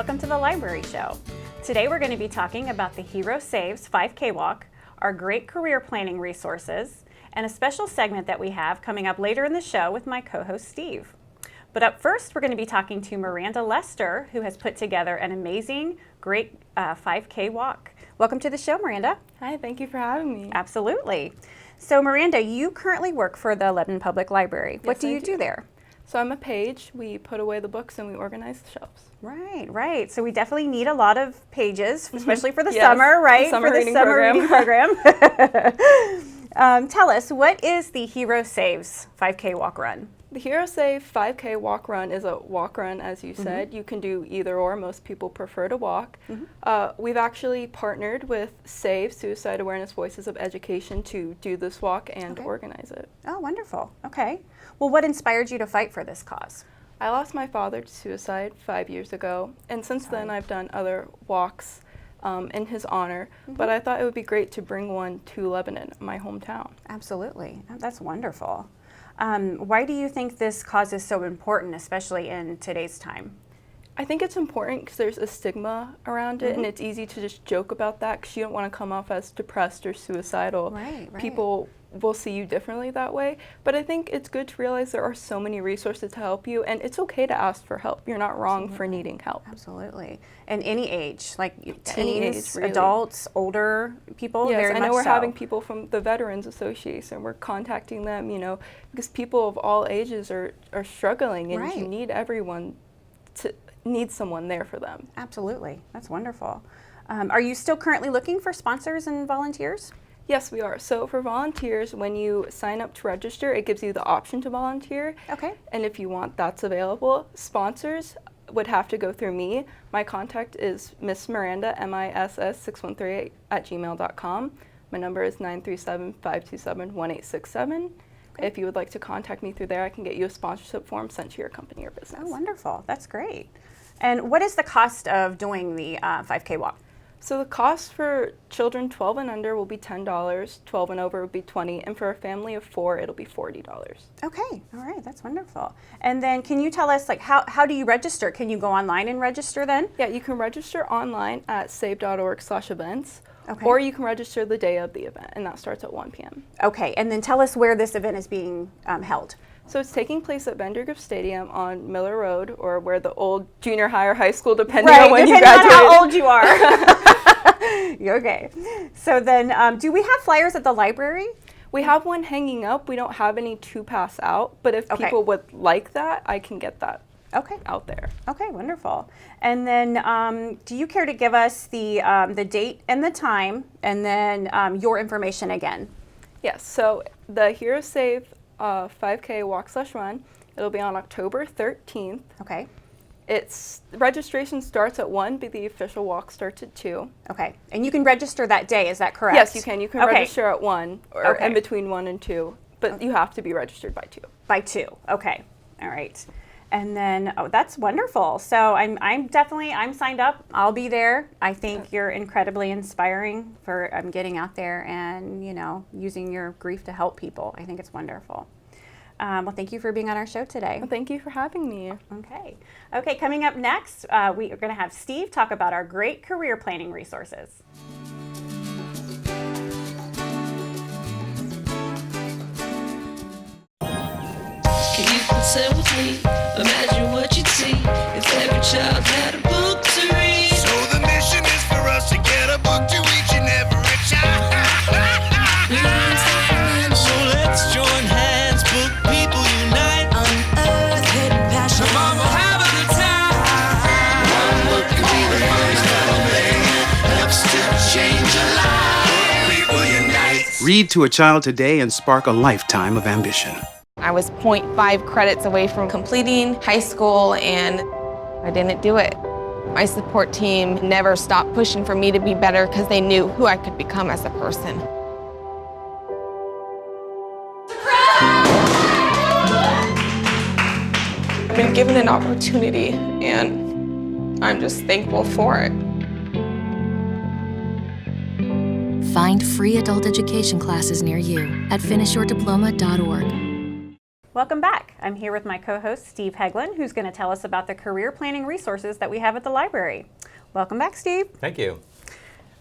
welcome to the Library Show. Today we're going to be talking about the Hero Saves 5K Walk, our great career planning resources, and a special segment that we have coming up later in the show with my co-host Steve. But up first, we're going to be talking to Miranda Lester, who has put together an amazing, great 5K walk. Welcome to the show, Miranda. Hi, thank you for having me. Absolutely. So Miranda, you currently work for the Lebanon Public Library. What do you do there? So I'm a page. We put away the books and we organize the shelves. Right. So we definitely need a lot of pages, especially for the summer, right? For the reading program. Tell us, what is the Hero Saves 5K walk run? The Hero Save 5K walk run is a walk run, as you said. You can do either or. Most people prefer to walk. We've actually partnered with SAVE, Suicide Awareness Voices of Education, to do this walk and organize it. Oh, wonderful. Okay. Well, what inspired you to fight for this cause? I lost my father to suicide 5 years ago, and since then I've done other walks in his honor, but I thought it would be great to bring one to Lebanon, my hometown. Absolutely. That's wonderful. Why do you think this cause is so important, especially in today's time? I think it's important because there's a stigma around it, and it's easy to just joke about that because you don't want to come off as depressed or suicidal. Right. People will see you differently that way. But I think it's good to realize there are so many resources to help you, and it's okay to ask for help. You're not wrong for needing help. Absolutely. And any age, like teens, any age, really. Adults, older people, yes, very much I know we're so. having people from the Veterans Association. We're contacting them, because people of all ages are struggling, and you need everyone to need someone there for them. Absolutely. That's wonderful. Are you still currently looking for sponsors and volunteers? Yes, we are. So for volunteers, when you sign up to register, it gives you the option to volunteer. Okay. And if you want, that's available. Sponsors would have to go through me. My contact is Miss Miranda, MISS6138 @gmail.com. My number is 937-527-1867. Okay. If you would like to contact me through there, I can get you a sponsorship form sent to your company or business. Oh, wonderful. That's great. And what is the cost of doing the 5K walk? So the cost for children 12 and under will be $10, 12 and over will be $20, and for a family of 4, it'll be $40. Okay, all right, that's wonderful. And then can you tell us, how do you register? Can you go online and register then? Yeah, you can register online at save.org/events, or you can register the day of the event, and that starts at 1 p.m. Okay, and then tell us where this event is being held. So it's taking place at Vandergrift Stadium on Miller Road, or where the old junior high or high school, depending on when you graduate. Depending on how old you are. Okay. So then, do we have flyers at the library? We have one hanging up. We don't have any to pass out, but if people would like that, I can get that out there. Okay, wonderful. And then, do you care to give us the date and the time, and then your information again? Yes. So the Hero Save 5K walk/run. It'll be on October 13th. Okay. Registration starts at 1, but the official walk starts at 2. Okay. And you can register that day, is that correct? Yes, you can. You can register at 1 or in between 1 and 2, but you have to be registered by 2. By 2. Okay. All right. And then, that's wonderful. So I'm signed up. I'll be there. I think you're incredibly inspiring for getting out there and, using your grief to help people. I think it's wonderful. Well, thank you for being on our show today. Well, thank you for having me. Okay, coming up next, we are going to have Steve talk about our great career planning resources. Can you consent with me? Imagine what you'd see if every child had a book to read. So the mission is for us to get a book to each and every child. So let's join hands, book people unite, unearth hidden passion. Come on, we'll have a good time. One book can be the first thing helps to change a life. People unite. Read to a child today and spark a lifetime of ambition. I was 0.5 credits away from completing high school, and I didn't do it. My support team never stopped pushing for me to be better because they knew who I could become as a person. I've been given an opportunity, and I'm just thankful for it. Find free adult education classes near you at finishyourdiploma.org. Welcome back. I'm here with my co-host, Steve Heglin, who's going to tell us about the career planning resources that we have at the library. Welcome back, Steve. Thank you.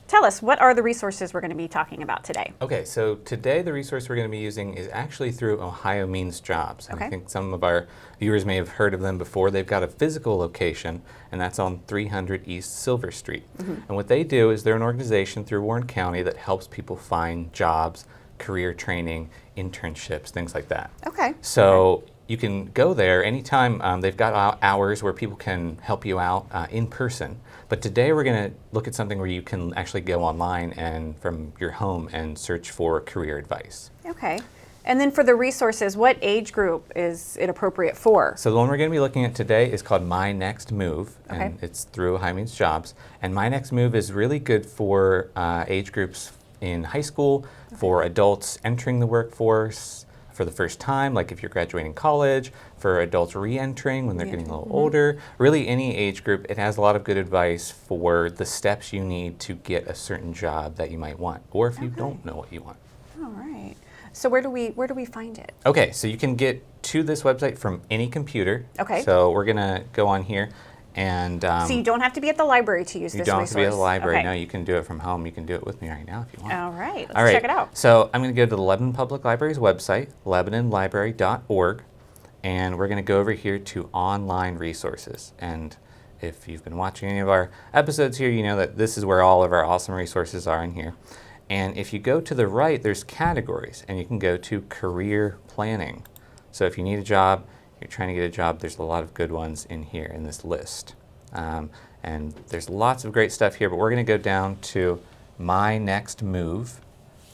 Tell us, what are the resources we're going to be talking about today? Okay, so today the resource we're going to be using is actually through Ohio Means Jobs. And I think some of our viewers may have heard of them before. They've got a physical location, and that's on 300 East Silver Street. And what they do is they're an organization through Warren County that helps people find jobs, career training, internships, things like that. Okay. So you can go there anytime. They've got hours where people can help you out in person. But today we're going to look at something where you can actually go online and from your home and search for career advice. Okay. And then for the resources, what age group is it appropriate for? So the one we're going to be looking at today is called My Next Move, and it's through Ohio Means Jobs. And My Next Move is really good for age groups in high school, for adults entering the workforce for the first time, like if you're graduating college, for adults re-entering when they're getting a little older. Really any age group, it has a lot of good advice for the steps you need to get a certain job that you might want, or if you don't know what you want. All right. So where do we find it? Okay, so you can get to this website from any computer. Okay. So we're gonna go on here. And so you don't have to be at the library to use this resource? You don't have to be at the library. No, you can do it from home. You can do it with me right now if you want. All right, let's check it out. So I'm going to go to the Lebanon Public Library's website, LebanonLibrary.org, and we're going to go over here to online resources. And if you've been watching any of our episodes here, you know that this is where all of our awesome resources are in here. And if you go to the right, there's categories, and you can go to career planning. So if you need a job, you're trying to get a job, there's a lot of good ones in here in this list. And there's lots of great stuff here, but we're going to go down to My Next Move.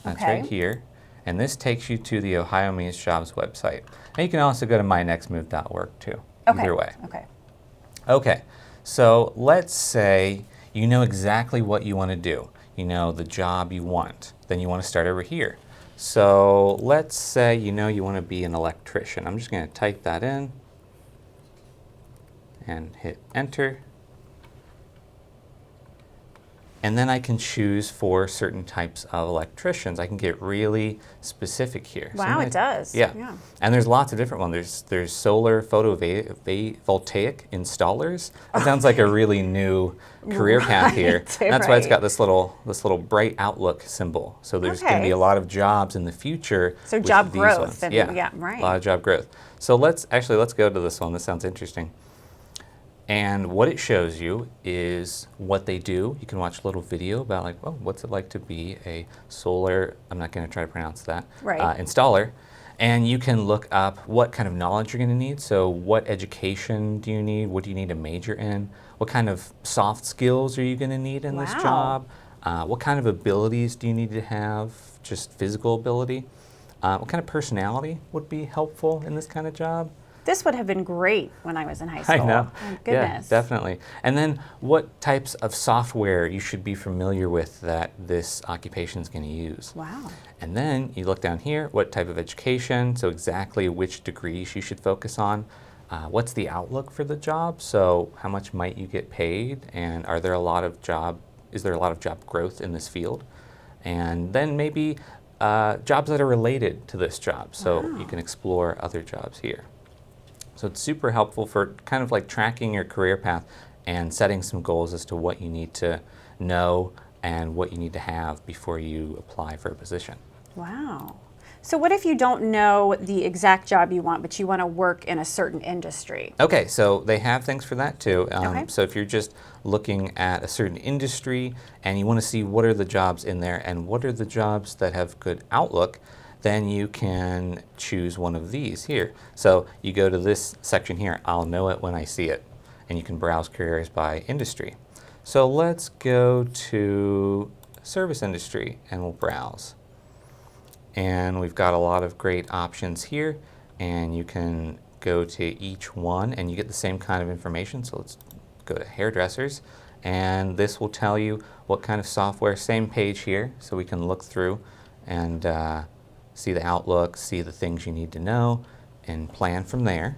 That's right here. And this takes you to the Ohio Means Jobs website. And you can also go to mynextmove.org too. Either way. Okay, so let's say you know exactly what you want to do. You know the job you want. Then you want to start over here. So let's say you know you want to be an electrician. I'm just going to type that in and hit enter. And then I can choose for certain types of electricians. I can get really specific here. Wow, it does. Yeah. And there's lots of different ones. There's solar photovoltaic installers. That sounds like a really new career path here. That's why it's got this little bright outlook symbol. So there's going to be a lot of jobs in the future. So job these growth. Ones. And, yeah, right. A lot of job growth. So let's go to this one. This sounds interesting. And what it shows you is what they do. You can watch a little video about like, well, what's it like to be a solar, I'm not going to try to pronounce that, installer. And you can look up what kind of knowledge you're going to need. So what education do you need? What do you need to major in? What kind of soft skills are you going to need in this job? What kind of abilities do you need to have? Just physical ability? What kind of personality would be helpful in this kind of job? This would have been great when I was in high school. I know. Oh, goodness. Yeah, definitely. And then what types of software you should be familiar with that this occupation is going to use. Wow. And then you look down here, what type of education, so exactly which degrees you should focus on. What's the outlook for the job? So how much might you get paid? And is there a lot of job growth in this field? And then maybe jobs that are related to this job. So you can explore other jobs here. So it's super helpful for kind of like tracking your career path and setting some goals as to what you need to know and what you need to have before you apply for a position. Wow. So what if you don't know the exact job you want, but you want to work in a certain industry? Okay, so they have things for that too. So if you're just looking at a certain industry and you want to see what are the jobs in there and what are the jobs that have good outlook, then you can choose one of these here. So you go to this section here, I'll know it when I see it, and you can browse careers by industry. So let's go to service industry and we'll browse. And we've got a lot of great options here, and you can go to each one and you get the same kind of information. So let's go to hairdressers, and this will tell you what kind of software, same page here, so we can look through and see the outlook, see the things you need to know, and plan from there.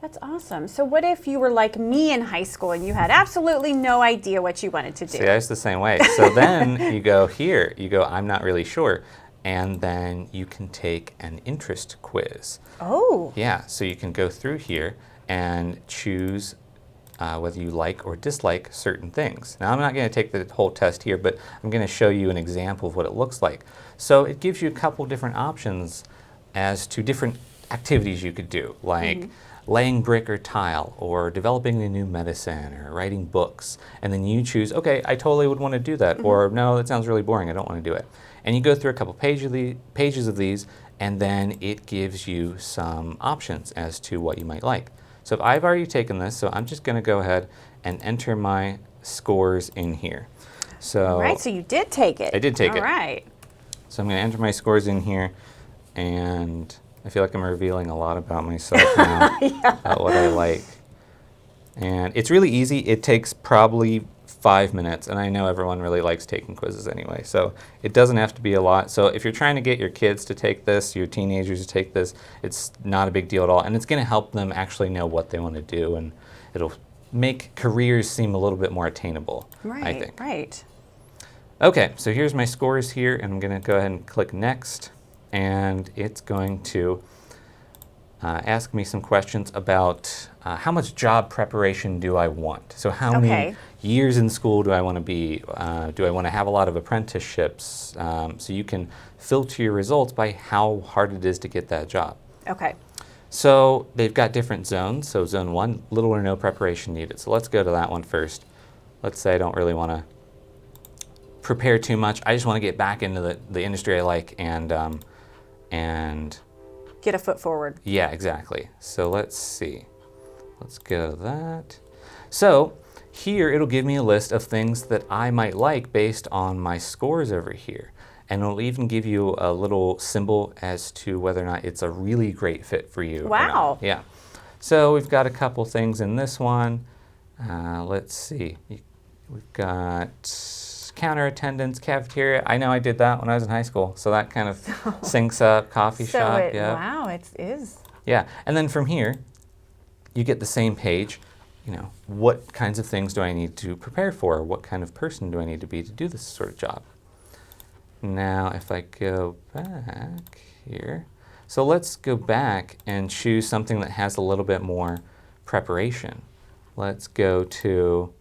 That's awesome. So what if you were like me in high school and you had absolutely no idea what you wanted to do? See, I was the same way. So then you go here, you go, I'm not really sure. and then you can take an interest quiz. Oh. Yeah, so you can go through here and choose whether you like or dislike certain things. Now, I'm not going to take the whole test here, but I'm going to show you an example of what it looks like. So it gives you a couple different options as to different activities you could do, like laying brick or tile, or developing a new medicine, or writing books. And then you choose, okay, I totally would want to do that, or no, that sounds really boring, I don't want to do it. And you go through a couple pages of these, and then it gives you some options as to what you might like. So if I've already taken this, so I'm just going to go ahead and enter my scores in here. So Right, so you did take it. I did take it. All right. So I'm going to enter my scores in here, and I feel like I'm revealing a lot about myself now, about what I like. And it's really easy. It takes probably 5 minutes, and I know everyone really likes taking quizzes anyway, so it doesn't have to be a lot. So if you're trying to get your kids to take this, your teenagers to take this, it's not a big deal at all, and it's going to help them actually know what they want to do, and it'll make careers seem a little bit more attainable, I think. Right. Okay, so here's my scores here, and I'm going to go ahead and click Next, and it's going to ask me some questions about how much job preparation do I want? So how many years in school do I want to be? Do I want to have a lot of apprenticeships? So you can filter your results by how hard it is to get that job. Okay. So they've got different zones. So zone 1, little or no preparation needed. So let's go to that one first. Let's say I don't really want to prepare too much. I just want to get back into the industry I like and get a foot forward. Yeah, exactly. So let's see. Let's go to that. So here it'll give me a list of things that I might like based on my scores over here. And it'll even give you a little symbol as to whether or not it's a really great fit for you. Wow. Or not. Yeah. So we've got a couple things in this one. Let's see. We've got counter attendance, cafeteria. I know I did that when I was in high school, so that kind of syncs up. Coffee shop, yeah. Wow, it is. Yeah, and then from here, you get the same page. You know, what kinds of things do I need to prepare for? What kind of person do I need to be to do this sort of job? Now, if I go back here, so let's go back and choose something that has a little bit more preparation. Let's go to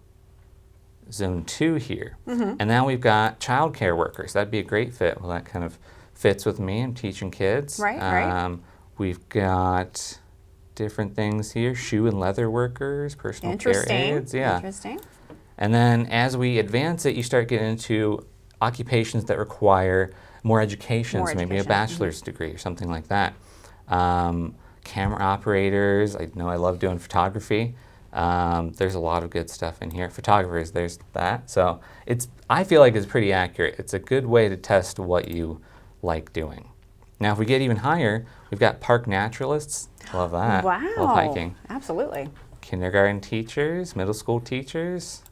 Zone 2 here. And now we've got childcare workers. That'd be a great fit. Well, that kind of fits with me. I'm teaching kids. Right. We've got different things here. Shoe and leather workers, personal care aides. Yeah. Interesting. And then as we advance it, you start getting into occupations that require more education. So maybe a bachelor's degree or something like that. Camera operators. I know I love doing photography. There's a lot of good stuff in here. Photographers, there's that. So I feel like it's pretty accurate. It's a good way to test what you like doing. Now, if we get even higher, we've got park naturalists. Love that. Wow. Love hiking. Absolutely. Kindergarten teachers, middle school teachers.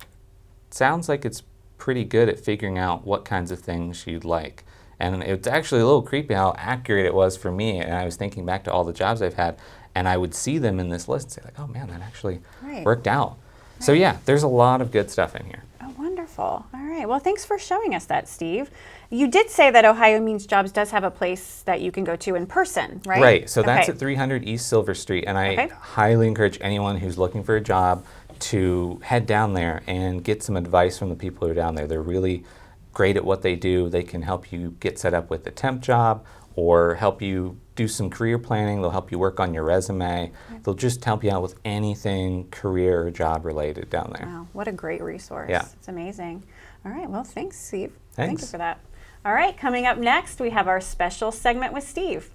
Sounds like it's pretty good at figuring out what kinds of things you'd like. And it's actually a little creepy how accurate it was for me. And I was thinking back to all the jobs I've had, and I would see them in this list and say, like, oh man, that actually worked out. So yeah, there's a lot of good stuff in here. Oh, wonderful. All right. Well, thanks for showing us that, Steve. You did say that Ohio Means Jobs does have a place that you can go to in person, right? Right. So that's at 300 East Silver Street, and I highly encourage anyone who's looking for a job to head down there and get some advice from the people who are down there. They're really great at what they do. They can help you get set up with a temp job or help you do some career planning. They'll help you work on your resume. They'll just help you out with anything career or job related down there. Wow, what a great resource. Yeah. It's amazing. All right, well, thanks, Steve. Thanks. Thank you for that. All right, coming up next, we have our special segment with Steve.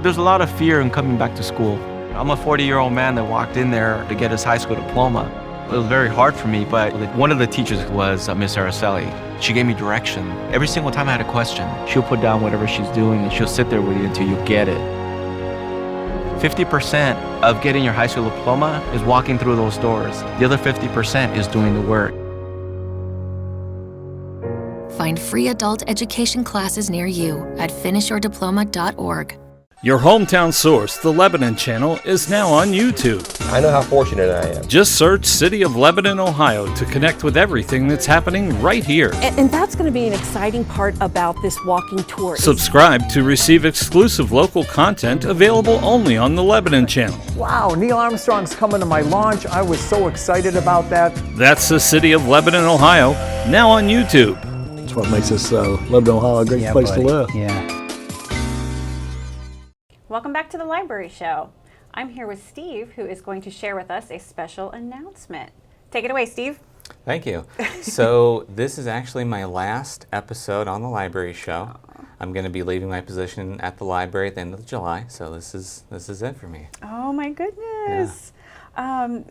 There's a lot of fear in coming back to school. I'm a 40-year-old man that walked in there to get his high school diploma. It was very hard for me, but one of the teachers was Miss Araceli. She gave me direction. Every single time I had a question, she'll put down whatever she's doing and she'll sit there with you until you get it. 50% of getting your high school diploma is walking through those doors. The other 50% is doing the work. Find free adult education classes near you at finishyourdiploma.org. Your hometown source, the Lebanon Channel, is now on YouTube. I know how fortunate I am. Just search City of Lebanon, Ohio to connect with everything that's happening right here. And that's going to be an exciting part about this walking tour. Subscribe to receive exclusive local content available only on the Lebanon Channel. Wow, Neil Armstrong's coming to my launch. I was so excited about that. That's the City of Lebanon, Ohio, now on YouTube. That's what makes this Lebanon, Ohio a great place to live. Yeah. Welcome back to the Library Show. I'm here with Steve, who is going to share with us a special announcement. Take it away, Steve. Thank you. So this is actually my last episode on the Library Show. I'm going to be leaving my position at the library at the end of July, so this is it for me. Oh my goodness.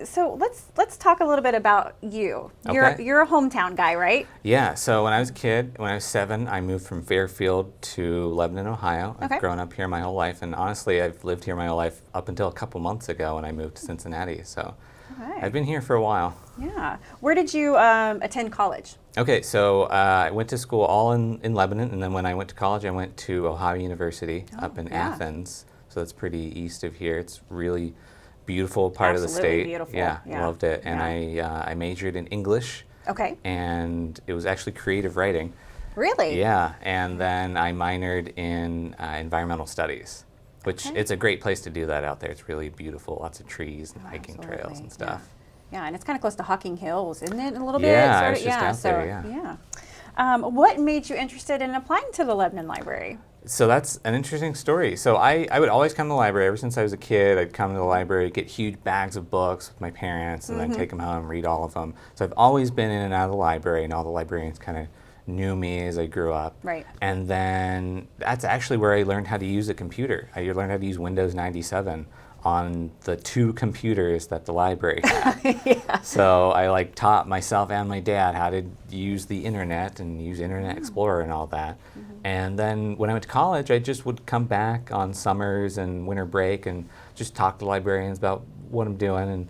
So let's talk a little bit about you. Okay. You're a hometown guy, right? Yeah, so when I was a kid, when I was 7, I moved from Fairfield to Lebanon, Ohio. Okay. I've grown up here my whole life, and honestly, I've lived here my whole life up until a couple months ago when I moved to Cincinnati. So I've been here for a while. Yeah. Where did you attend college? Okay, so I went to school all in Lebanon, and then when I went to college, I went to Ohio University up in Athens. So that's pretty east of here. It's really beautiful part of the state. Beautiful. Yeah, I loved it. And I majored in English. Okay. And it was actually creative writing. Really? Yeah, and then I minored in environmental studies, which it's a great place to do that out there. It's really beautiful, lots of trees and hiking trails and stuff. Yeah, and it's kind of close to Hocking Hills, isn't it? A little bit. Yeah, Sort I of, was just out there. Yeah. What made you interested in applying to the Lebanon Library? So that's an interesting story. So I would always come to the library. Ever since I was a kid, I'd come to the library, get huge bags of books with my parents, and then take them home, read all of them. So I've always been in and out of the library, and all the librarians kind of knew me as I grew up. Right. And then that's actually where I learned how to use a computer. I learned how to use Windows 97 on the 2 computers that the library had. So I taught myself and my dad how to use the internet and use Internet Explorer and all that. And then when I went to college, I just would come back on summers and winter break and just talk to librarians about what I'm doing.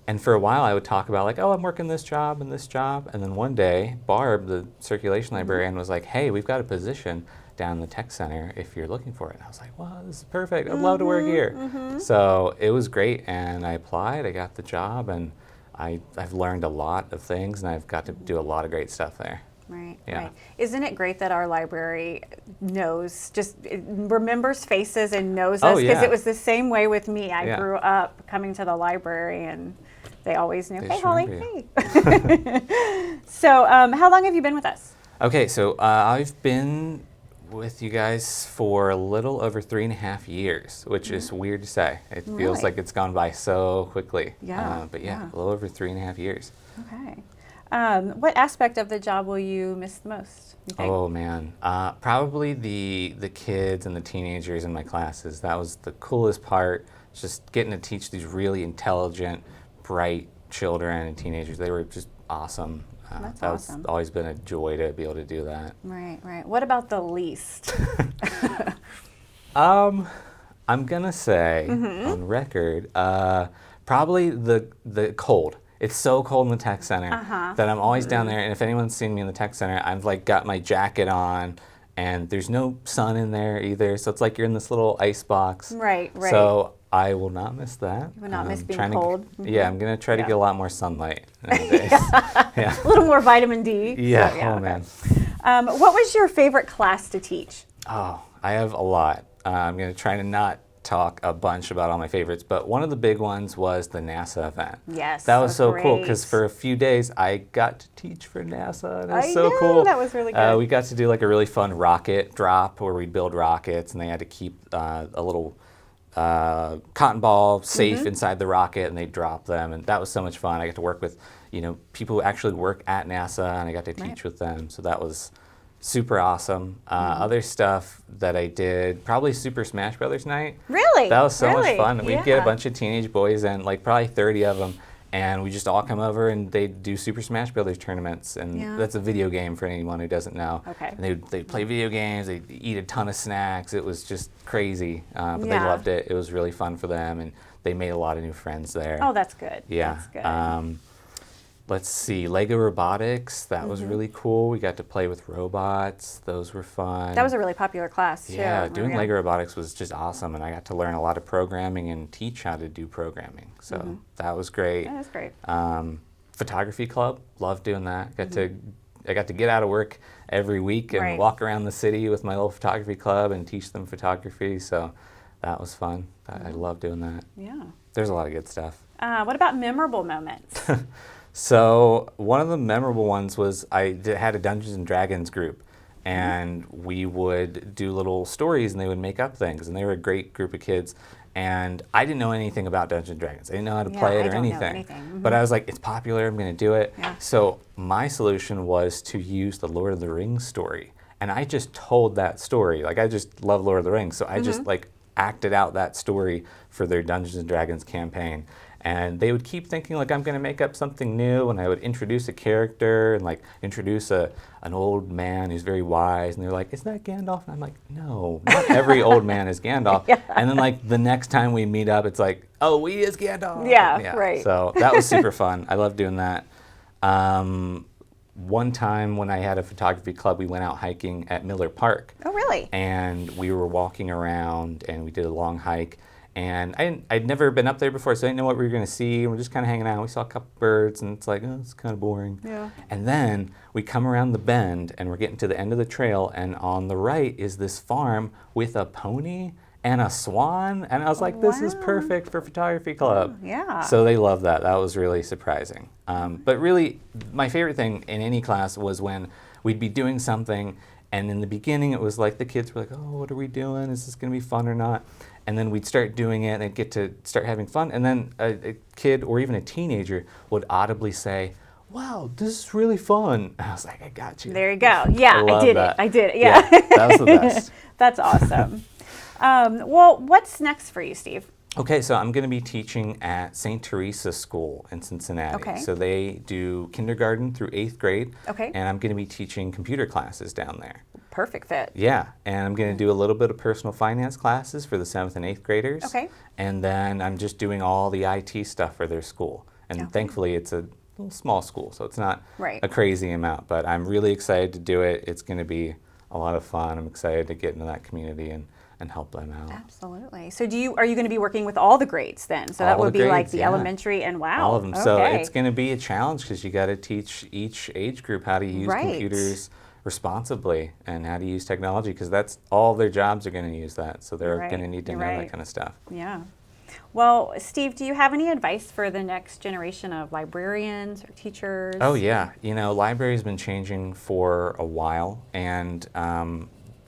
And for a while I would talk about I'm working this job and this job. And then one day, Barb, the circulation librarian, was like, hey, we've got a position down in the tech center if you're looking for it. And I was like, wow, this is perfect. I'd love to work here. So it was great, and I applied, I got the job, and I've learned a lot of things, and I've got to do a lot of great stuff there. Right, Yeah. right. Isn't it great that our library remembers faces and knows us? Because it was the same way with me. I grew up coming to the library, and they always knew, hey, Holly, hey. So how long have you been with us? Okay, so I've been with you guys for a little over 3.5 years, which is weird to say. It feels like it's gone by so quickly. But a little over 3.5 years. Okay. What aspect of the job will you miss the most, you think? Oh man, probably the kids and the teenagers in my classes. That was the coolest part, just getting to teach these really intelligent, bright children and teenagers. They were just awesome. That's awesome. That's always been a joy to be able to do that. Right, right. What about the least? I'm gonna say on record, probably the cold. It's so cold in the tech center that I'm always down there, and if anyone's seen me in the tech center, I've got my jacket on, and there's no sun in there either, so it's like you're in this little ice box. Right, right. So I will not miss that. You will not miss being cold. Yeah, I'm gonna try to get a lot more sunlight nowadays. A little more vitamin D. Yeah. So, Oh man. What was your favorite class to teach? Oh, I have a lot. I'm gonna try to not talk a bunch about all my favorites, but one of the big ones was the NASA event. Yes, that was so cool great. because for a few days I got to teach for NASA, and it was so cool. That was really good. We got to do a really fun rocket drop where we'd build rockets, and they had to keep a little cotton ball safe inside the rocket, and they'd drop them, and that was so much fun. I got to work with people who actually work at NASA, and I got to teach with them, so that was super awesome. Other stuff that I did, probably Super Smash Brothers night. Really? That was so Really? much fun. We'd get a bunch of teenage boys in, probably 30 of them, and we just all come over and they'd do Super Smash Brothers tournaments, and that's a video game for anyone who doesn't know. Okay. And they'd play video games, they'd eat a ton of snacks. It was just crazy, but they loved it. It was really fun for them, and they made a lot of new friends there. Oh, that's good. Yeah. That's good. let's see, Lego robotics. That was really cool. We got to play with robots. Those were fun. That was a really popular class, too. Yeah, doing Lego robotics was just awesome, and I got to learn a lot of programming and teach how to do programming. So that was great. That was great. Photography club, loved doing that. I got to get out of work every week and walk around the city with my little photography club and teach them photography. So that was fun. I love doing that. Yeah. There's a lot of good stuff. What about memorable moments? So one of the memorable ones was I had a Dungeons and Dragons group, and we would do little stories, and they would make up things, and they were a great group of kids. And I didn't know anything about Dungeons and Dragons. I didn't know how to play it or anything. But I was like, it's popular, I'm going to do it. Yeah. So my solution was to use the Lord of the Rings story. And I just told that story. Like, I just love Lord of the Rings. So I just like acted out that story for their Dungeons and Dragons campaign. And they would keep thinking like I'm going to make up something new, and I would introduce a character and like introduce an old man who's very wise, and they're like, "Isn't that Gandalf?" And I'm like, "No, not every old man is Gandalf." And then like the next time we meet up, it's like, "Oh, he is Gandalf." Yeah, right. So that was super fun. I love doing that. One time when I had a photography club, we went out hiking at Miller Park. Oh, really? And we were walking around, and we did a long hike. And I'd never been up there before, so I didn't know what we were going to see. We're just kind of hanging out. We saw a couple birds, and it's like, oh, it's kind of boring. Yeah. And then we come around the bend, and we're getting to the end of the trail, and on the right is this farm with a pony and a swan. And I was like, this is perfect for photography club. Oh, yeah. So they loved that. That was really surprising. But really, my favorite thing in any class was when we'd be doing something, and in the beginning it was like the kids were like, oh, what are we doing? Is this going to be fun or not? And then we'd start doing it, and they'd get to start having fun. And then a kid or even a teenager would audibly say, wow, this is really fun. And I was like, I got you. There you go. Yeah, I did it. I did it. Yeah. That was the best. That's awesome. Well, what's next for you, Steve? Okay, so I'm going to be teaching at St. Teresa School in Cincinnati. Okay. So they do kindergarten through 8th grade. Okay. And I'm going to be teaching computer classes down there. Perfect fit. Yeah, and I'm going to do a little bit of personal finance classes for the 7th and 8th graders. Okay. And then I'm just doing all the IT stuff for their school. And thankfully it's a little small school, so it's not a crazy amount, but I'm really excited to do it. It's going to be a lot of fun. I'm excited to get into that community and help them out. Absolutely. So are you going to be working with all the grades then? So that would be like the elementary and all of them. Okay. So it's going to be a challenge because you got to teach each age group how to use computers responsibly and how to use technology, because that's all their jobs are going to use that. So they're going to need to know that kind of stuff. Yeah. Well, Steve, do you have any advice for the next generation of librarians or teachers? Oh yeah, library's been changing for a while, and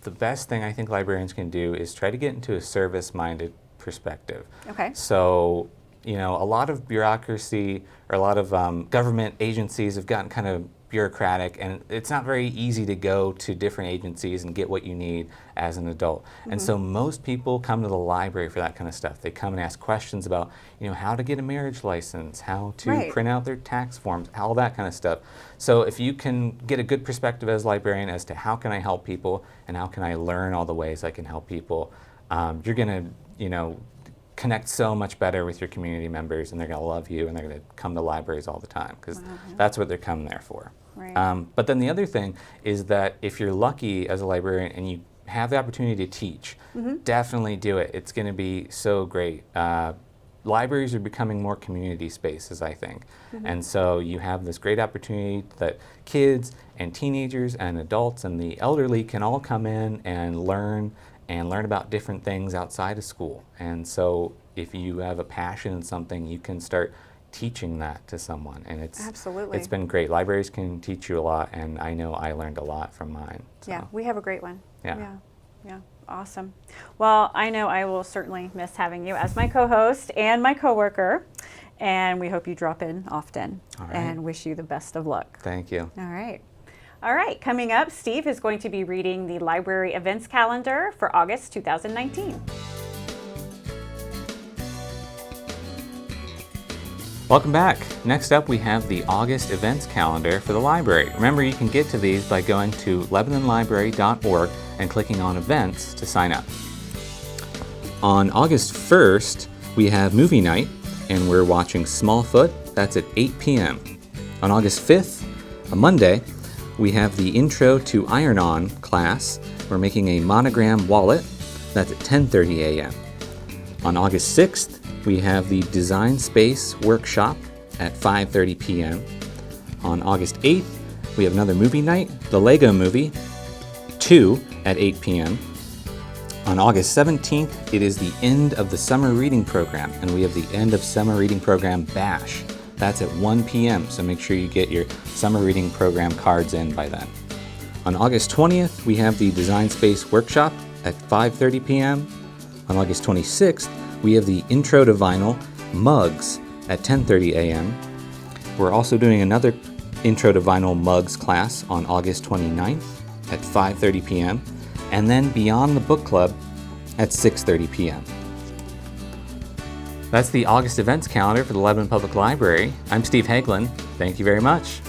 the best thing I think librarians can do is try to get into a service-minded perspective. Okay. So, a lot of bureaucracy or a lot of government agencies have gotten kind of bureaucratic, and it's not very easy to go to different agencies and get what you need as an adult. And so most people come to the library for that kind of stuff. They come and ask questions about, how to get a marriage license, how to print out their tax forms, all that kind of stuff. So if you can get a good perspective as a librarian as to how can I help people and how can I learn all the ways I can help people, you're going to, connect so much better with your community members, and they're going to love you, and they're going to come to libraries all the time, because that's what they're coming there for. Right. But then the other thing is that if you're lucky as a librarian and you have the opportunity to teach, definitely do it. It's going to be so great. Libraries are becoming more community spaces, I think. And so you have this great opportunity that kids and teenagers and adults and the elderly can all come in and learn about different things outside of school. And so if you have a passion in something, you can start teaching that to someone. And it's been great. Libraries can teach you a lot, and I know I learned a lot from mine. So. Yeah, we have a great one. Yeah. Yeah. Awesome. Well, I know I will certainly miss having you as my co-host and my coworker, and we hope you drop in often. All right. And wish you the best of luck. Thank you. All right. All right, coming up, Steve is going to be reading the library events calendar for August 2019. Welcome back. Next up, we have the August events calendar for the library. Remember, you can get to these by going to LebanonLibrary.org and clicking on events to sign up. On August 1st, we have movie night, and we're watching Smallfoot. That's at 8 p.m. On August 5th, a Monday, we have the Intro to Iron-On class. We're making a monogram wallet. That's at 10:30 a.m. On August 6th, we have the Design Space workshop at 5:30 p.m. On August 8th, we have another movie night, the Lego Movie, 2 at 8 p.m. On August 17th, it is the end of the summer reading program, and we have the end of summer reading program bash. That's at 1 p.m., so make sure you get your summer reading program cards in by then. On August 20th, we have the Design Space workshop at 5:30 p.m. On August 26th, we have the Intro to Vinyl mugs at 10:30 a.m. We're also doing another Intro to Vinyl mugs class on August 29th at 5:30 p.m. and then Beyond the Book Club at 6:30 p.m. That's the August events calendar for the Lebanon Public Library. I'm Steve Hagelin. Thank you very much.